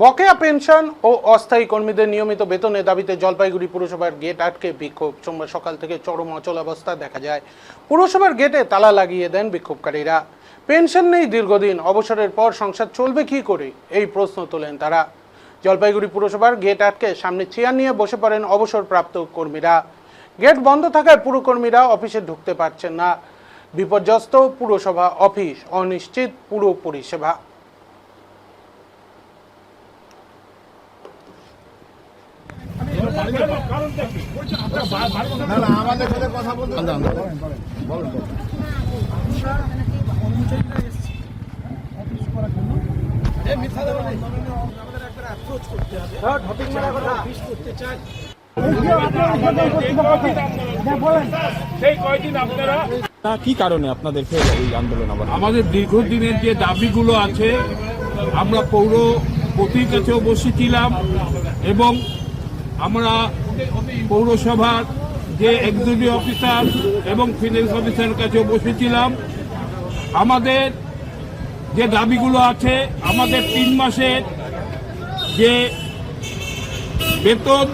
বকেয়া পেনশন ও অস্থায়ী কর্মীদের নিয়মিত বেতনের দাবিতে জলপাইগুড়ি পুরসভার গেট আটকে বিক্ষোভ। সোমবার সকাল থেকে চরম অচলাবস্থা দেখা যায়। পুরসভার গেটে তালা লাগিয়ে দেন বিক্ষোভকারীরা। পেনশন নেই দীর্ঘদিন, অবসরের পর সংসার চলবে কি করে, এই প্রশ্ন তোলেন তারা। জলপাইগুড়ি পুরসভার গেট আটকে সামনে চেয়ার নিয়ে বসে পড়েন অবসরপ্রাপ্ত কর্মীরা। গেট বন্ধ থাকায় পুরকর্মীরা অফিসে ঢুকতে পারছেন না। বিপর্যস্ত পুরসভা অফিস, অনিশ্চিত পুর পরিষেবা। আমাদের সাথে কথা বলতে কি কারণে আপনাদেরকে এই আন্দোলন? আমাদের দীর্ঘদিনের যে দাবিগুলো আছে, আমরা পৌরপতির কাছেও বসেছিলাম এবং আমরা পৌরসভার যে এক্সিকিউটিভ অফিসার এবং ফিনান্স অফিসারের কাছেও বসেছিলাম। আমাদের যে দাবিগুলো আছে, আমাদের 3 মাসের যে বেতন,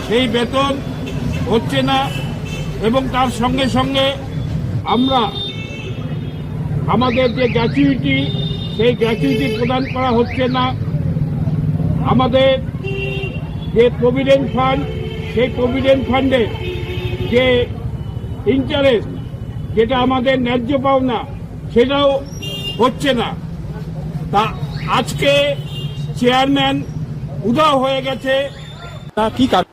সেই বেতন হচ্ছে না এবং তার সঙ্গে সঙ্গে আমরা আমাদের যে গ্র্যাচুইটি, সেই গ্র্যাচুইটি প্রদান করা হচ্ছে না। আমাদের যে প্রভিডেন্ট ফান্ড, সেই প্রভিডেন্ট ফান্ডের যে ইন্টারেস্ট, যেটা আমাদের ন্যায্য পাওনা, সেটাও হচ্ছে না। তা আজকে চেয়ারম্যান উধাও হয়ে গেছে। তা কি কারণ?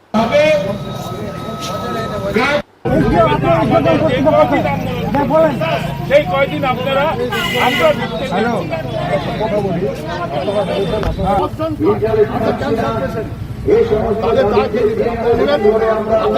সেই কয়দিন আপনারা তাদের